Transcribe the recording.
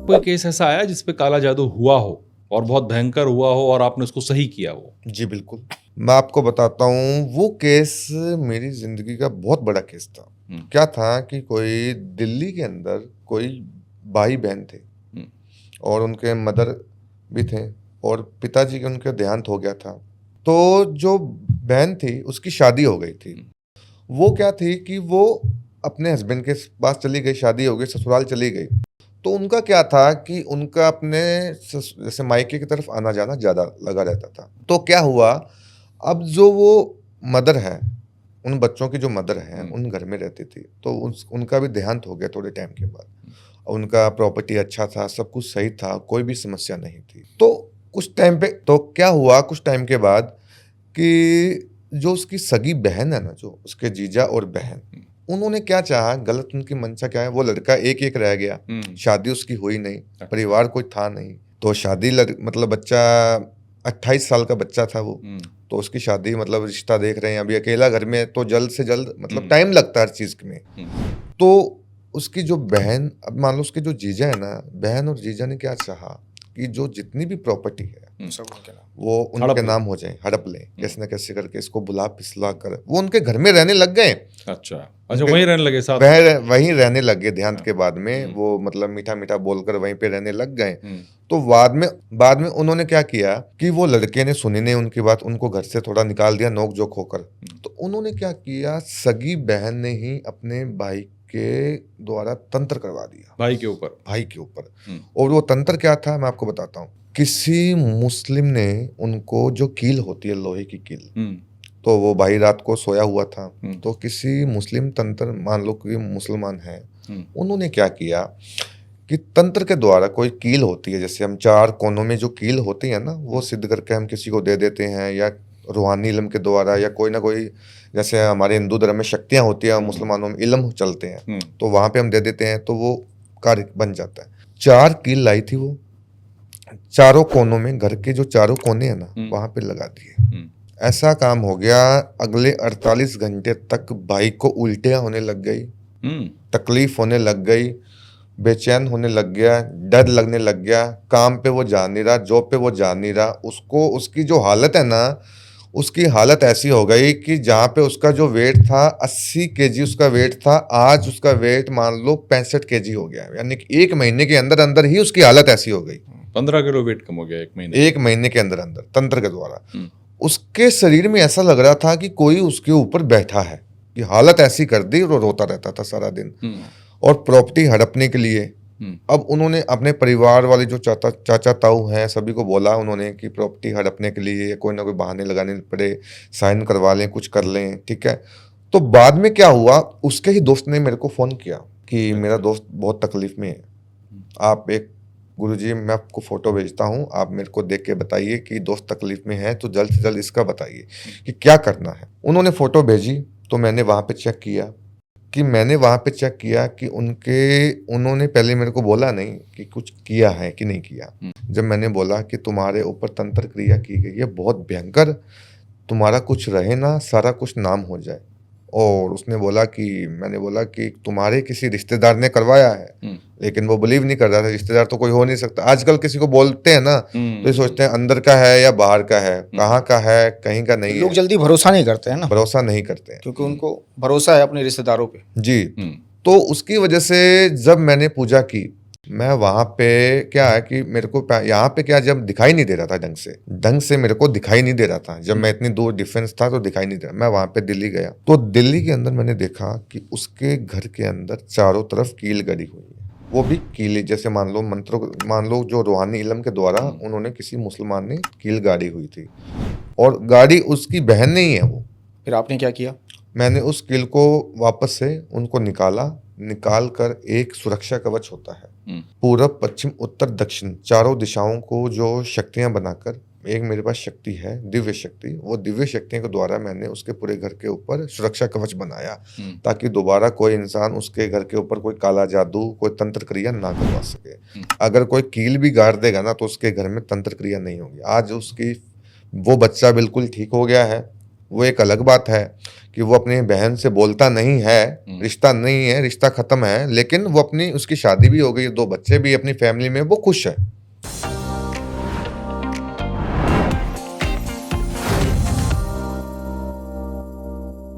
कोई केस ऐसा आया जिसपे काला जादू हुआ हो और बहुत भयंकर हुआ हो और आपने उसको सही किया हो? जी बिल्कुल, मैं आपको बताता हूँ। वो केस मेरी ज़िंदगी का बहुत बड़ा केस था। क्या था कि कोई दिल्ली के अंदर कोई भाई-बहन थे और उनके मदर भी थे और पिताजी के उनके देहांत हो गया था। तो जो बहन थी उसकी शादी हो गई थी। वो क्या थी कि वो अपने हस्बैंड के पास चली गई, शादी हो गई, ससुराल चली गई। तो उनका क्या था कि उनका अपने जैसे मायके की तरफ आना जाना ज़्यादा लगा रहता था। तो क्या हुआ, अब जो वो मदर है, उन बच्चों की जो मदर है उन घर में रहती थी, तो उनका भी देहांत हो गया थोड़े टाइम के बाद। उनका प्रॉपर्टी अच्छा था, सब कुछ सही था, कोई भी समस्या नहीं थी। तो कुछ टाइम पे तो क्या हुआ, कुछ टाइम के बाद कि जो उसकी सगी बहन है ना, जो उसके जीजा और बहन, उन्होंने क्या चाहा, गलत उनकी मंशा क्या है, वो लड़का एक एक रह गया, शादी उसकी हुई नहीं, परिवार कोई था नहीं। तो शादी मतलब बच्चा 28 साल का बच्चा था वो, तो उसकी शादी मतलब रिश्ता देख रहे हैं, अभी अकेला घर में, तो जल्द से जल्द मतलब टाइम लगता है हर चीज में। तो उसकी जो बहन, अब मान लो उसके जो जीजा है ना, बहन और जीजा ने क्या चाहा कि जो जितनी भी प्रॉपर्टी है वो उनके नाम हो जाए, हड़प लें कैसे न कैसे करके, इसको बुला पिसला कर वो उनके घर में रहने लग गए। अच्छा, वहीं रहने लगे साथ में? वहीं रहने लग गए देहांत के बाद में। वो मतलब मीठा मीठा बोलकर वहीं पे रहने लग गए। तो बाद में उन्होंने क्या किया कि वो लड़के ने सुनी नहीं उनकी बात, उनको घर से थोड़ा निकाल दिया नोक जोक होकर। तो उन्होंने क्या किया, सगी बहन ने ही अपने भाई के द्वारा तंत्र करवा दिया भाई के ऊपर। और वो तंत्र क्या था मैं आपको बताता हूँ। किसी मुस्लिम ने उनको, जो कील होती है लोहे की कील, तो वो भाई रात को सोया हुआ था, तो किसी मुस्लिम तंत्र, मान लो कि मुसलमान है, उन्होंने क्या किया कि तंत्र के द्वारा कोई कील होती है, जैसे हम 4 कोनों में जो कील होती है ना, वो सिद्ध करके हम किसी को दे देते हैं, या रूहानी इल्म के द्वारा, या कोई ना कोई, जैसे हमारे हिंदू धर्म में शक्तियां होती है, मुसलमानों में इल्म चलते हैं, तो वहां पे हम दे देते हैं, तो वो कार्य बन जाता है। 4 कील लाई थी वो, चारों कोनों में, घर के जो चारों कोने हैं ना, वहां पे लगा दिए। ऐसा काम हो गया, अगले 48 घंटे तक भाई को उल्टियां होने लग गई, तकलीफ होने लग गई, बेचैन होने लग गया, डर लगने लग गया, काम पे वो जा नहीं रहा, जॉब पे वो जा नहीं रहा, उसको उसकी जो हालत है ना, उसकी हालत ऐसी हो गई कि जहाँ पे उसका जो वेट था 80 केजी उसका वेट था, आज उसका वेट मान लो 65 केजी हो गया। यानी कि 1 महीने के अंदर अंदर ही उसकी हालत ऐसी हो गई। 15 किलो वेट कम हो गया 1 महीने के अंदर अंदर, तंत्र के द्वारा। उसके शरीर में ऐसा लग रहा था कि कोई उसके ऊपर बैठा है, कि हालत ऐसी कर दी, और रोता रहता था सारा दिन। और प्रॉपर्टी हड़पने के लिए अब उन्होंने अपने परिवार वाले जो चाचा ताऊ हैं सभी को बोला उन्होंने कि प्रॉपर्टी हड़पने के लिए कोई ना कोई बहाने लगाने पड़े, साइन करवा लें, कुछ कर लें, ठीक है। तो बाद में क्या हुआ, उसके ही दोस्त ने मेरे को फ़ोन किया कि मेरा दोस्त बहुत तकलीफ में है, आप एक, गुरुजी मैं आपको फ़ोटो भेजता हूँ, आप मेरे को देख के बताइए कि दोस्त तकलीफ में है, तो जल्द से जल्द इसका बताइए कि क्या करना है। उन्होंने फ़ोटो भेजी, तो मैंने वहाँ पे चेक किया कि उन्होंने पहले मेरे को बोला नहीं कि कुछ किया है कि नहीं किया। जब मैंने बोला कि तुम्हारे ऊपर तंत्र क्रिया की गई है बहुत भयंकर, तुम्हारा कुछ रहे ना, सारा कुछ नाम हो जाए। और मैंने बोला कि तुम्हारे किसी रिश्तेदार ने करवाया है, लेकिन वो बिलीव नहीं कर रहा था। रिश्तेदार तो कोई हो नहीं सकता। आजकल किसी को बोलते हैं ना, तो ये सोचते हैं अंदर का है या बाहर का है, कहाँ का है, कहीं का नहीं है। लोग जल्दी भरोसा नहीं करते हैं ना, क्योंकि उनको भरोसा है अपने रिश्तेदारों पे। जी। तो उसकी वजह से जब मैंने पूजा की, मैं वहां पे क्या है कि मेरे को यहाँ पे क्या, जब दिखाई नहीं दे रहा था ढंग से मेरे को दिखाई नहीं दे रहा था, जब मैं इतनी दूर डिफेंस था तो दिखाई नहीं दे रहा। मैं वहां पे दिल्ली गया, तो दिल्ली के अंदर मैंने देखा कि उसके घर के अंदर चारों तरफ कील गड़ी हुई है। वो भी कील, जैसे मान लो जो रूहानी इल्म के द्वारा उन्होंने किसी मुसलमान ने कील गाड़ी हुई थी, और गाड़ी उसकी बहन नहीं है वो। फिर आपने क्या किया? मैंने उस कील को वापस से उनको निकाल कर, एक सुरक्षा कवच होता है, पूरब पश्चिम उत्तर दक्षिण चारों दिशाओं को जो शक्तियां बनाकर, एक मेरे पास शक्ति है दिव्य शक्ति, वो दिव्य शक्तियों के द्वारा मैंने उसके पूरे घर के ऊपर सुरक्षा कवच बनाया, ताकि दोबारा कोई इंसान उसके घर के ऊपर कोई काला जादू, कोई तंत्र क्रिया ना करवा सके। अगर कोई कील भी गाड़ देगा ना, तो उसके घर में तंत्र क्रिया नहीं होगी। आज वो बच्चा बिल्कुल ठीक हो गया है, वो एक अलग बात है कि वो अपनी बहन से बोलता नहीं है, रिश्ता नहीं है, रिश्ता खत्म है, लेकिन वो अपनी उसकी शादी भी हो गई, 2 बच्चे भी अपनी फैमिली में, वो खुश है।